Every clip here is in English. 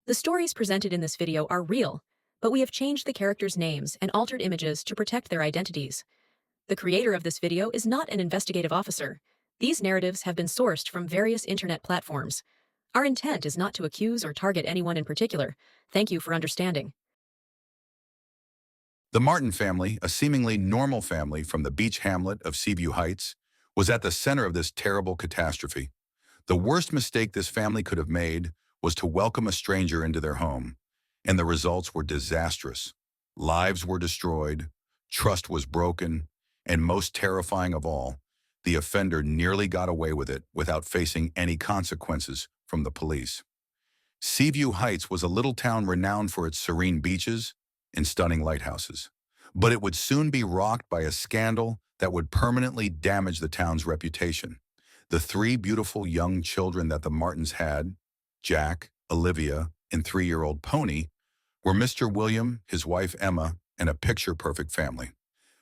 The stories presented in this video are real, but we have changed the characters' names and altered images to protect their identities. The creator of this video is not an investigative officer. These narratives have been sourced from various internet platforms. Our intent is not to accuse or target anyone in particular. Thank you for understanding. The Martin family, a seemingly normal family from the beach hamlet of Seaview Heights, was at the center of this terrible catastrophe. The worst mistake this family could have made was to welcome a stranger into their home, and the results were disastrous. Lives were destroyed, trust was broken, and most terrifying of all, the offender nearly got away with it without facing any consequences from the police. Seaview Heights was a little town renowned for its serene beaches and stunning lighthouses, but it would soon be rocked by a scandal that would permanently damage the town's reputation. The three beautiful young children that the Martins had, Jack, Olivia, and 3-year-old Pony, were Mr. William, his wife Emma, and a picture-perfect family.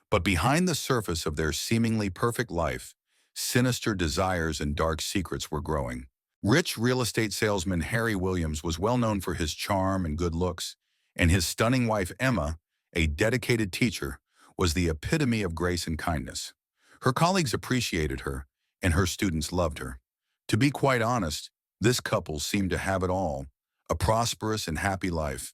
But behind the surface of their seemingly perfect life, sinister desires and dark secrets were growing. Rich real estate salesman Harry Williams was well known for his charm and good looks, and his stunning wife Emma, a dedicated teacher, was the epitome of grace and kindness. Her colleagues appreciated her, and her students loved her. To be quite honest, this couple seemed to have it all, a prosperous and happy life,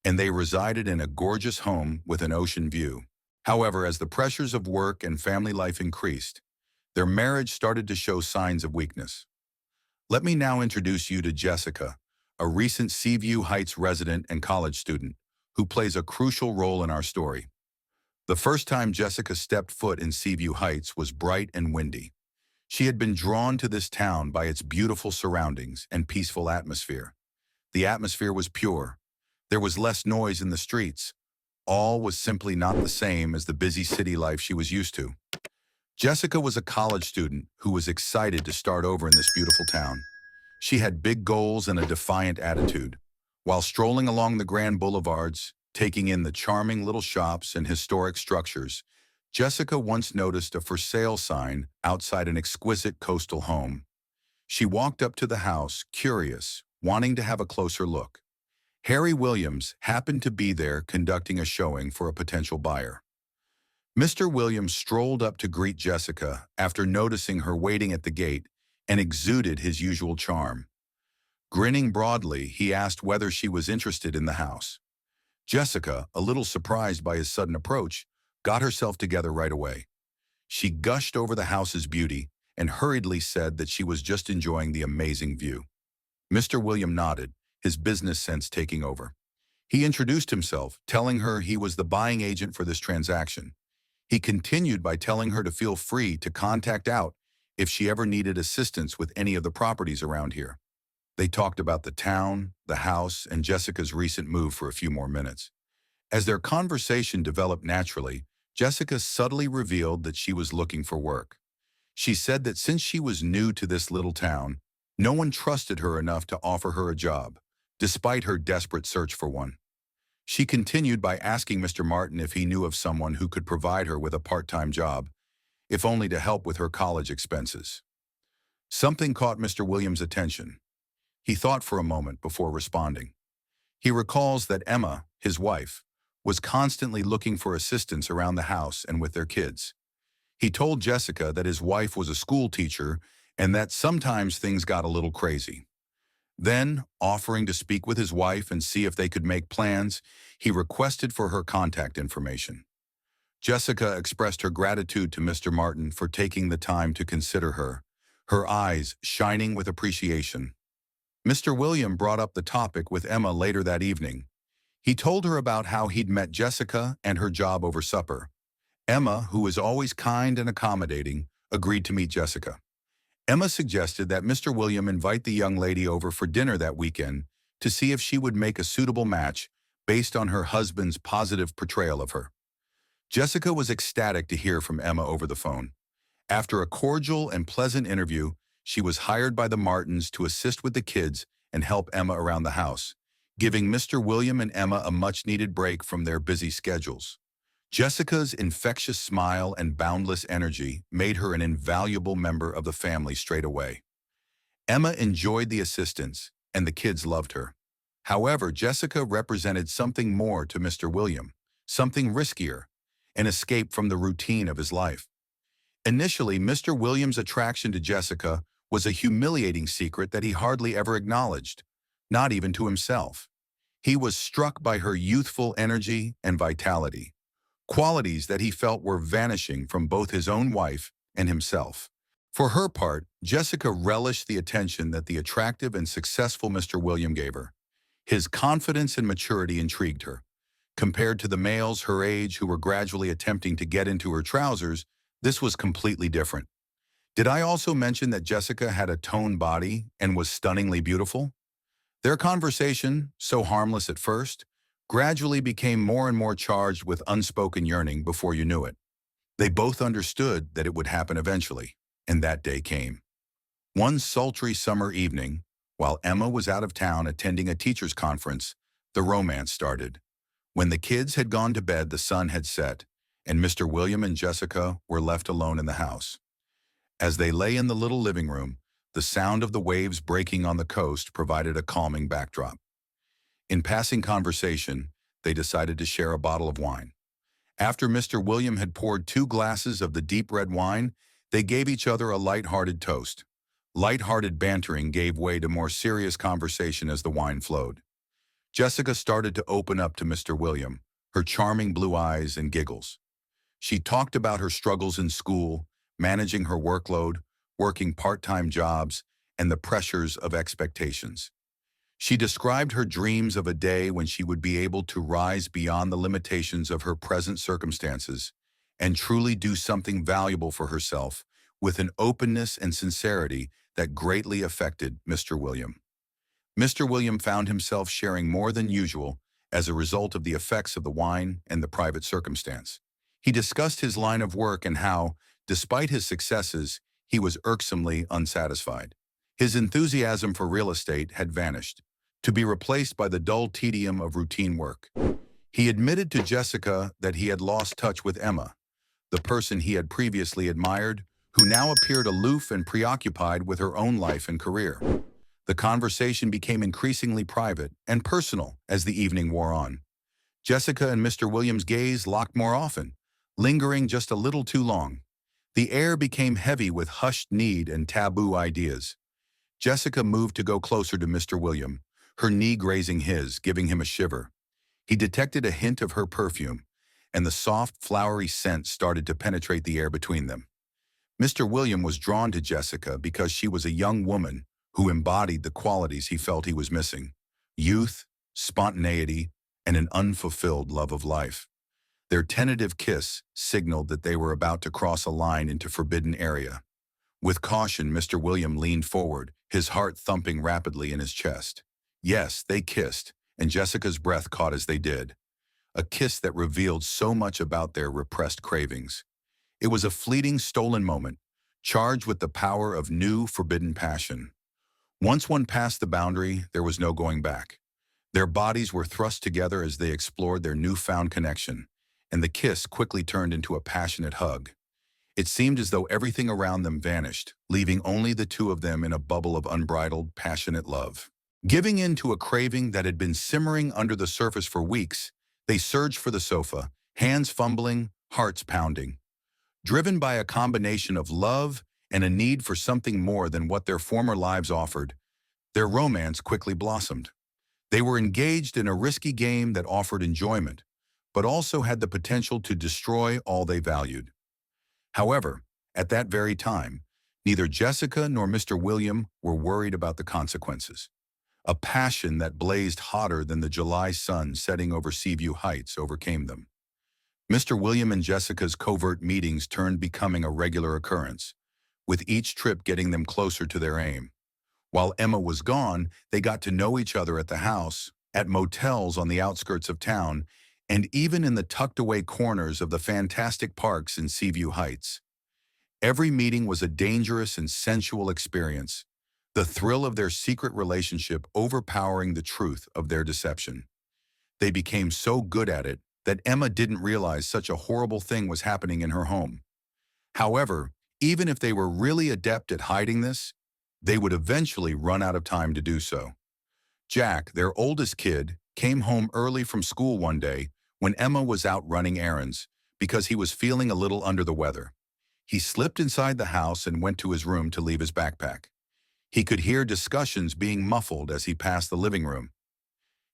and they resided in a gorgeous home with an ocean view. However, as the pressures of work and family life increased, their marriage started to show signs of weakness. Let me now introduce you to Jessica, a recent Seaview Heights resident and college student who plays a crucial role in our story. The first time Jessica stepped foot in Seaview Heights was bright and windy. She had been drawn to this town by its beautiful surroundings and peaceful atmosphere. The atmosphere was pure. There was less noise in the streets. All was simply not the same as the busy city life she was used to. Jessica was a college student who was excited to start over in this beautiful town. She had big goals and a defiant attitude. While strolling along the grand boulevards, taking in the charming little shops and historic structures, Jessica once noticed a for sale sign outside an exquisite coastal home. She walked up to the house, curious, wanting to have a closer look. Harry Williams happened to be there conducting a showing for a potential buyer. Mr. Williams strolled up to greet Jessica after noticing her waiting at the gate and exuded his usual charm. Grinning broadly, he asked whether she was interested in the house. Jessica, a little surprised by his sudden approach, got herself together right away. She gushed over the house's beauty and hurriedly said that she was just enjoying the amazing view. Mr. William nodded, his business sense taking over. He introduced himself, telling her he was the buying agent for this transaction. He continued by telling her to feel free to contact out if she ever needed assistance with any of the properties around here. They talked about the town, the house, and Jessica's recent move for a few more minutes. As their conversation developed naturally, Jessica subtly revealed that she was looking for work. She said that since she was new to this little town, no one trusted her enough to offer her a job, despite her desperate search for one. She continued by asking Mr. Martin if he knew of someone who could provide her with a part-time job, if only to help with her college expenses. Something caught Mr. Williams' attention. He thought for a moment before responding. He recalls that Emma, his wife, was constantly looking for assistance around the house and with their kids. He told Jessica that his wife was a school teacher and that sometimes things got a little crazy. Then, offering to speak with his wife and see if they could make plans, he requested for her contact information. Jessica expressed her gratitude to Mr. Martin for taking the time to consider her, her eyes shining with appreciation. Mr. William brought up the topic with Emma later that evening. He told her about how he'd met Jessica and her job over supper. Emma, who is always kind and accommodating, agreed to meet Jessica. Emma suggested that Mr. William invite the young lady over for dinner that weekend to see if she would make a suitable match based on her husband's positive portrayal of her. Jessica was ecstatic to hear from Emma over the phone. After a cordial and pleasant interview, she was hired by the Martins to assist with the kids and help Emma around the house, giving Mr. William and Emma a much-needed break from their busy schedules. Jessica's infectious smile and boundless energy made her an invaluable member of the family straight away. Emma enjoyed the assistance, and the kids loved her. However, Jessica represented something more to Mr. William, something riskier, an escape from the routine of his life. Initially, Mr. Williams' attraction to Jessica was a humiliating secret that he hardly ever acknowledged, not even to himself. He was struck by her youthful energy and vitality, qualities that he felt were vanishing from both his own wife and himself. For her part, Jessica relished the attention that the attractive and successful Mr. William gave her. His confidence and maturity intrigued her. Compared to the males her age who were gradually attempting to get into her trousers, this was completely different. Did I also mention that Jessica had a toned body and was stunningly beautiful? Their conversation, so harmless at first, gradually became more and more charged with unspoken yearning before you knew it. They both understood that it would happen eventually, and that day came. One sultry summer evening, while Emma was out of town attending a teacher's conference, the romance started. When the kids had gone to bed, the sun had set, and Mr. William and Jessica were left alone in the house. As they lay in the little living room, the sound of the waves breaking on the coast provided a calming backdrop. In passing conversation, they decided to share a bottle of wine. After Mr. William had poured 2 glasses of the deep red wine, they gave each other a light-hearted toast. Light-hearted bantering gave way to more serious conversation as the wine flowed. Jessica started to open up to Mr. William, her charming blue eyes and giggles. She talked about her struggles in school, managing her workload, working part-time jobs, and the pressures of expectations. She described her dreams of a day when she would be able to rise beyond the limitations of her present circumstances and truly do something valuable for herself with an openness and sincerity that greatly affected Mr. William. Mr. William found himself sharing more than usual as a result of the effects of the wine and the private circumstance. He discussed his line of work and how, despite his successes, he was irksomely unsatisfied. His enthusiasm for real estate had vanished, to be replaced by the dull tedium of routine work. He admitted to Jessica that he had lost touch with Emma, the person he had previously admired, who now appeared aloof and preoccupied with her own life and career. The conversation became increasingly private and personal as the evening wore on. Jessica and Mr. Williams' gaze locked more often, lingering just a little too long. The air became heavy with hushed need and taboo ideas. Jessica moved to go closer to Mr. William, her knee grazing his, giving him a shiver. He detected a hint of her perfume, and the soft, flowery scent started to penetrate the air between them. Mr. William was drawn to Jessica because she was a young woman who embodied the qualities he felt he was missing: youth, spontaneity, and an unfulfilled love of life. Their tentative kiss signaled that they were about to cross a line into forbidden area. With caution, Mr. William leaned forward, his heart thumping rapidly in his chest. Yes, they kissed, and Jessica's breath caught as they did. A kiss that revealed so much about their repressed cravings. It was a fleeting, stolen moment, charged with the power of new, forbidden passion. Once one passed the boundary, there was no going back. Their bodies were thrust together as they explored their newfound connection, and the kiss quickly turned into a passionate hug. It seemed as though everything around them vanished, leaving only the two of them in a bubble of unbridled, passionate love. Giving in to a craving that had been simmering under the surface for weeks, they surged for the sofa, hands fumbling, hearts pounding. Driven by a combination of love and a need for something more than what their former lives offered, their romance quickly blossomed. They were engaged in a risky game that offered enjoyment, but also had the potential to destroy all they valued. However, at that very time, neither Jessica nor Mr. William were worried about the consequences. A passion that blazed hotter than the July sun setting over Seaview Heights overcame them. Mr. William and Jessica's covert meetings turned becoming a regular occurrence, with each trip getting them closer to their aim. While Emma was gone, they got to know each other at the house, at motels on the outskirts of town, and even in the tucked-away corners of the fantastic parks in Seaview Heights. Every meeting was a dangerous and sensual experience, the thrill of their secret relationship overpowering the truth of their deception. They became so good at it that Emma didn't realize such a horrible thing was happening in her home. However, even if they were really adept at hiding this, they would eventually run out of time to do so. Jack, their oldest kid, came home early from school one day when Emma was out running errands because he was feeling a little under the weather. He slipped inside the house and went to his room to leave his backpack. He could hear discussions being muffled as he passed the living room.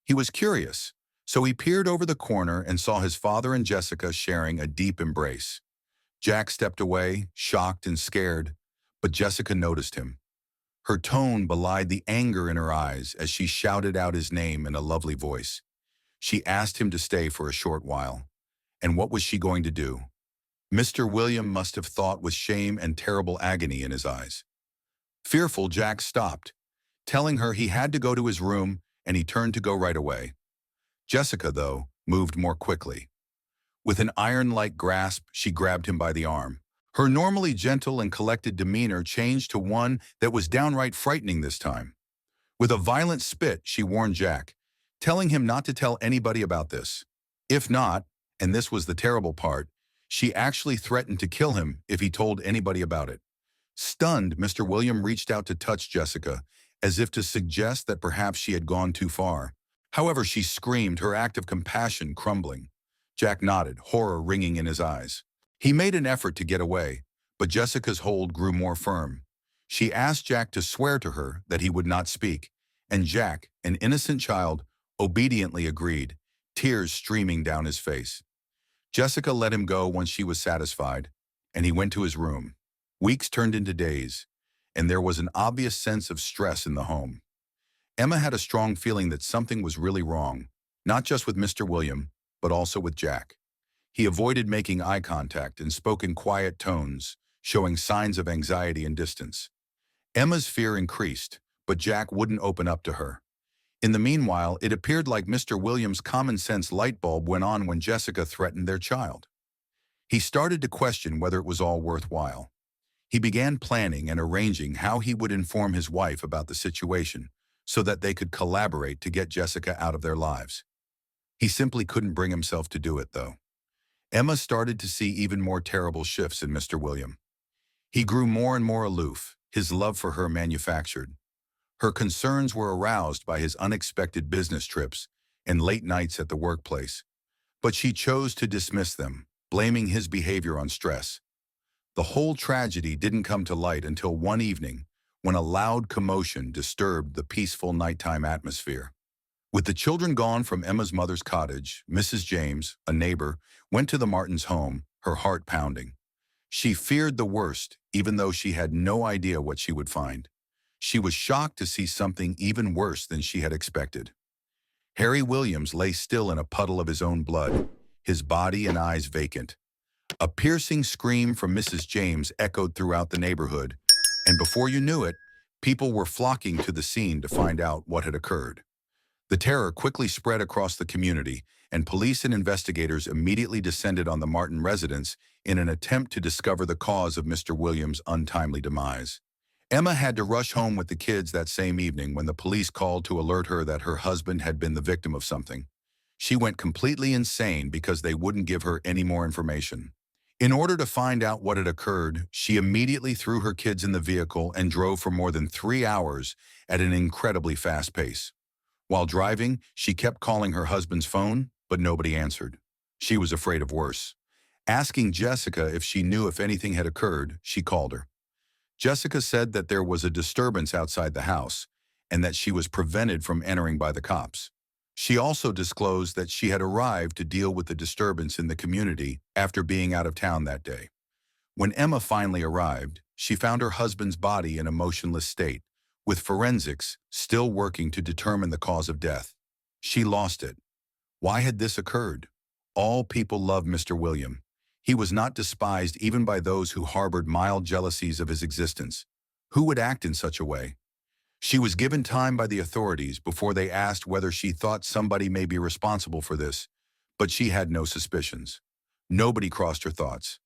He was curious, so he peered over the corner and saw his father and Jessica sharing a deep embrace. Jack stepped away, shocked and scared, but Jessica noticed him. Her tone belied the anger in her eyes as she shouted out his name in a lovely voice. She asked him to stay for a short while. And what was she going to do? Mr. William must have thought with shame and terrible agony in his eyes. Fearful, Jack stopped, telling her he had to go to his room, and he turned to go right away. Jessica, though, moved more quickly. With an iron-like grasp, she grabbed him by the arm. Her normally gentle and collected demeanor changed to one that was downright frightening this time. With a violent spit, she warned Jack, telling him not to tell anybody about this. If not, and this was the terrible part, she actually threatened to kill him if he told anybody about it. Stunned, Mr. William reached out to touch Jessica, as if to suggest that perhaps she had gone too far. However, she screamed, her act of compassion crumbling. Jack nodded, horror ringing in his eyes. He made an effort to get away, but Jessica's hold grew more firm. She asked Jack to swear to her that he would not speak, and Jack, an innocent child, obediently agreed, tears streaming down his face. Jessica let him go once she was satisfied, and he went to his room. Weeks turned into days, and there was an obvious sense of stress in the home. Emma had a strong feeling that something was really wrong, not just with Mr. William, but also with Jack. He avoided making eye contact and spoke in quiet tones, showing signs of anxiety and distance. Emma's fear increased, but Jack wouldn't open up to her. In the meanwhile, it appeared like Mr. Williams' common-sense light bulb went on when Jessica threatened their child. He started to question whether it was all worthwhile. He began planning and arranging how he would inform his wife about the situation so that they could collaborate to get Jessica out of their lives. He simply couldn't bring himself to do it, though. Emma started to see even more terrible shifts in Mr. William. He grew more and more aloof, his love for her manufactured. Her concerns were aroused by his unexpected business trips and late nights at the workplace, but she chose to dismiss them, blaming his behavior on stress. The whole tragedy didn't come to light until one evening when a loud commotion disturbed the peaceful nighttime atmosphere. With the children gone from Emma's mother's cottage, Mrs. James, a neighbor, went to the Martins' home, her heart pounding. She feared the worst, even though she had no idea what she would find. She was shocked to see something even worse than she had expected. Harry Williams lay still in a puddle of his own blood, his body and eyes vacant. A piercing scream from Mrs. James echoed throughout the neighborhood, and before you knew it, people were flocking to the scene to find out what had occurred. The terror quickly spread across the community, and police and investigators immediately descended on the Martin residence in an attempt to discover the cause of Mr. Williams' untimely demise. Emma had to rush home with the kids that same evening when the police called to alert her that her husband had been the victim of something. She went completely insane because they wouldn't give her any more information. In order to find out what had occurred, she immediately threw her kids in the vehicle and drove for more than 3 hours at an incredibly fast pace. While driving, she kept calling her husband's phone, but nobody answered. She was afraid of worse. Asking Jessica if she knew if anything had occurred, she called her. Jessica said that there was a disturbance outside the house and that she was prevented from entering by the cops. She also disclosed that she had arrived to deal with the disturbance in the community after being out of town that day. When Emma finally arrived, she found her husband's body in a motionless state, with forensics still working to determine the cause of death. She lost it. Why had this occurred? All people loved Mr. William. He was not despised even by those who harbored mild jealousies of his existence. Who would act in such a way? She was given time by the authorities before they asked whether she thought somebody may be responsible for this, but she had no suspicions. Nobody crossed her thoughts.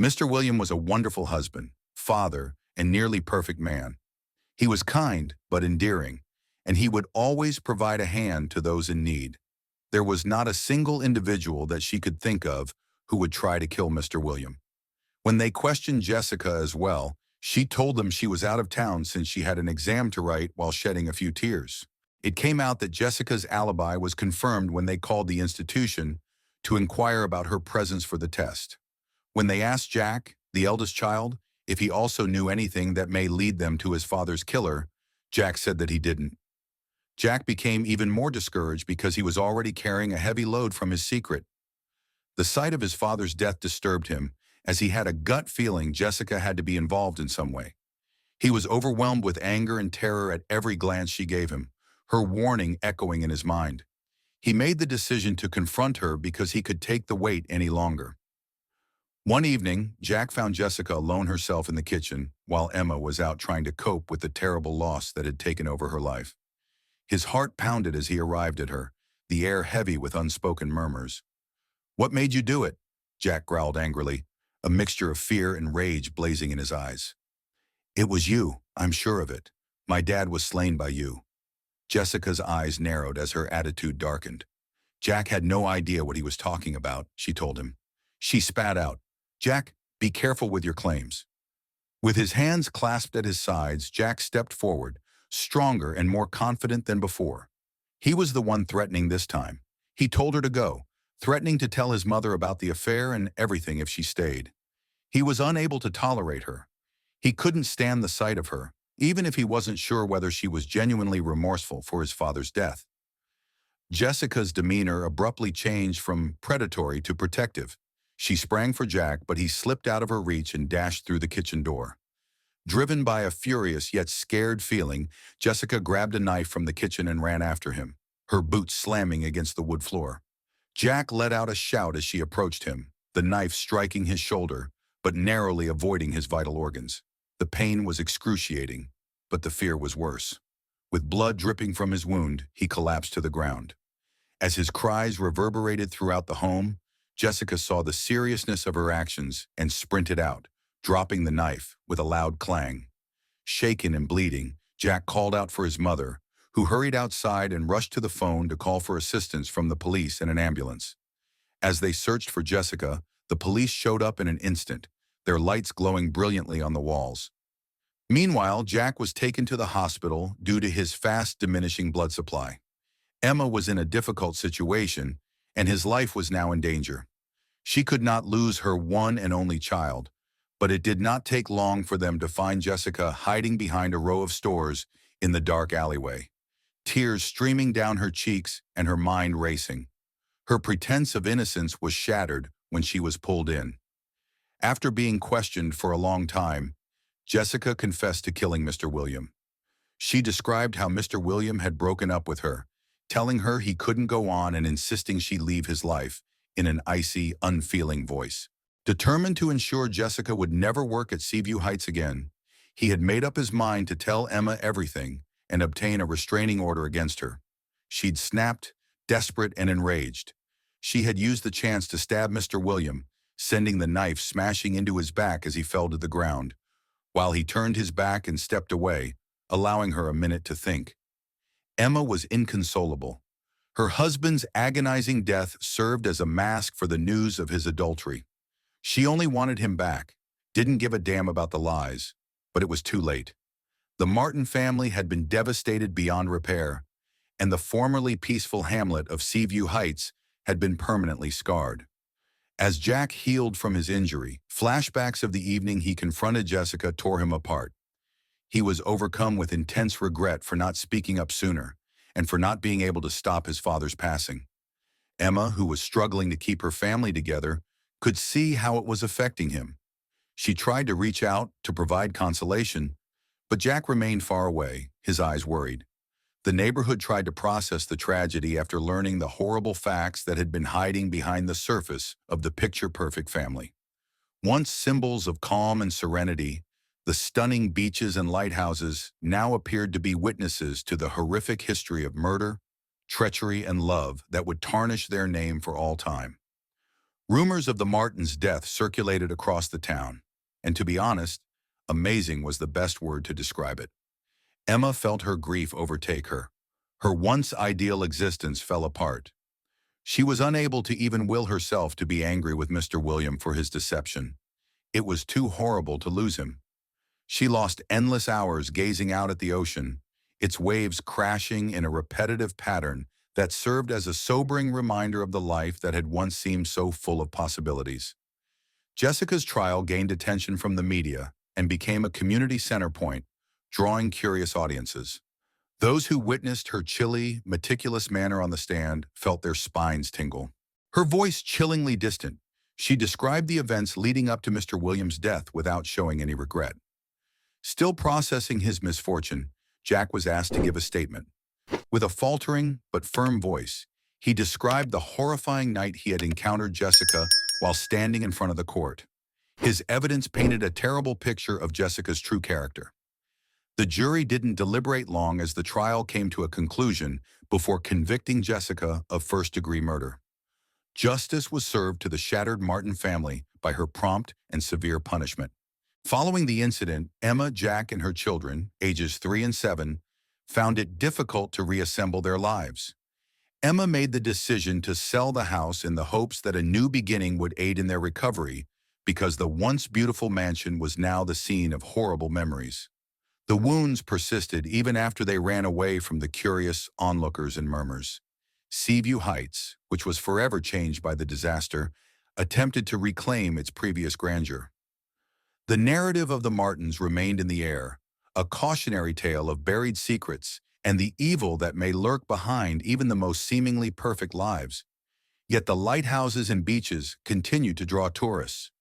Mr. William was a wonderful husband, father, and nearly perfect man. He was kind but endearing, and he would always provide a hand to those in need. There was not a single individual that she could think of who would try to kill Mr. William. When they questioned Jessica as well, she told them she was out of town since she had an exam to write while shedding a few tears. It came out that Jessica's alibi was confirmed when they called the institution to inquire about her presence for the test. When they asked Jack, the eldest child, if he also knew anything that may lead them to his father's killer, Jack said that he didn't. Jack became even more discouraged because he was already carrying a heavy load from his secret. The sight of his father's death disturbed him, as he had a gut feeling Jessica had to be involved in some way. He was overwhelmed with anger and terror at every glance she gave him, her warning echoing in his mind. He made the decision to confront her because he could take the weight any longer. One evening, Jack found Jessica alone herself in the kitchen, while Emma was out trying to cope with the terrible loss that had taken over her life. His heart pounded as he arrived at her, the air heavy with unspoken murmurs. "What made you do it?" Jack growled angrily, a mixture of fear and rage blazing in his eyes. "It was you, I'm sure of it. My dad was slain by you." Jessica's eyes narrowed as her attitude darkened. Jack had no idea what he was talking about, she told him. She spat out, "Jack, be careful with your claims." With his hands clasped at his sides, Jack stepped forward, stronger and more confident than before. He was the one threatening this time. He told her to go, threatening to tell his mother about the affair and everything if she stayed. He was unable to tolerate her. He couldn't stand the sight of her, even if he wasn't sure whether she was genuinely remorseful for his father's death. Jessica's demeanor abruptly changed from predatory to protective. She sprang for Jack, but he slipped out of her reach and dashed through the kitchen door. Driven by a furious yet scared feeling, Jessica grabbed a knife from the kitchen and ran after him, her boots slamming against the wood floor. Jack let out a shout as she approached him, the knife striking his shoulder, but narrowly avoiding his vital organs. The pain was excruciating, but the fear was worse. With blood dripping from his wound, he collapsed to the ground. As his cries reverberated throughout the home, Jessica saw the seriousness of her actions and sprinted out, dropping the knife with a loud clang. Shaken and bleeding, Jack called out for his mother, who hurried outside and rushed to the phone to call for assistance from the police and an ambulance. As they searched for Jessica, the police showed up in an instant, their lights glowing brilliantly on the walls. Meanwhile, Jack was taken to the hospital due to his fast diminishing blood supply. Emma was in a difficult situation, and his life was now in danger. She could not lose her one and only child, but it did not take long for them to find Jessica hiding behind a row of stores in the dark alleyway, tears streaming down her cheeks and her mind racing. Her pretense of innocence was shattered when she was pulled in. After being questioned for a long time, Jessica confessed to killing Mr. William. She described how Mr. William had broken up with her, telling her he couldn't go on and insisting she leave his life, in an icy, unfeeling voice. Determined to ensure Jessica would never work at Seaview Heights again, he had made up his mind to tell Emma everything and obtain a restraining order against her. She'd snapped, desperate and enraged. She had used the chance to stab Mr. William, sending the knife smashing into his back as he fell to the ground, while he turned his back and stepped away, allowing her a minute to think. Emma was inconsolable. Her husband's agonizing death served as a mask for the news of his adultery. She only wanted him back, didn't give a damn about the lies, but it was too late. The Martin family had been devastated beyond repair, and the formerly peaceful hamlet of Seaview Heights had been permanently scarred. As Jack healed from his injury, flashbacks of the evening he confronted Jessica tore him apart. He was overcome with intense regret for not speaking up sooner and for not being able to stop his father's passing. Emma, who was struggling to keep her family together, could see how it was affecting him. She tried to reach out to provide consolation, but Jack remained far away, his eyes worried. The neighborhood tried to process the tragedy after learning the horrible facts that had been hiding behind the surface of the picture-perfect family. Once symbols of calm and serenity, the stunning beaches and lighthouses now appeared to be witnesses to the horrific history of murder, treachery, and love that would tarnish their name for all time. Rumors of the Martins' death circulated across the town, and to be honest, amazing was the best word to describe it. Emma felt her grief overtake her. Her once ideal existence fell apart. She was unable to even will herself to be angry with Mr. William for his deception. It was too horrible to lose him. She lost endless hours gazing out at the ocean, its waves crashing in a repetitive pattern that served as a sobering reminder of the life that had once seemed so full of possibilities. Jessica's trial gained attention from the media and became a community center point, drawing curious audiences. Those who witnessed her chilly, meticulous manner on the stand felt their spines tingle. Her voice chillingly distant, she described the events leading up to Mr. Williams' death without showing any regret. Still processing his misfortune, Jack was asked to give a statement. With a faltering but firm voice, he described the horrifying night he had encountered Jessica while standing in front of the court. His evidence painted a terrible picture of Jessica's true character. The jury didn't deliberate long as the trial came to a conclusion before convicting Jessica of first-degree murder. Justice was served to the shattered Martin family by her prompt and severe punishment. Following the incident, Emma, Jack, and her children, ages 3 and 7, found it difficult to reassemble their lives. Emma made the decision to sell the house in the hopes that a new beginning would aid in their recovery because the once beautiful mansion was now the scene of horrible memories. The wounds persisted even after they ran away from the curious onlookers and murmurs. Seaview Heights, which was forever changed by the disaster, attempted to reclaim its previous grandeur. The narrative of the Martins remained in the air, a cautionary tale of buried secrets and the evil that may lurk behind even the most seemingly perfect lives. Yet the lighthouses and beaches continued to draw tourists.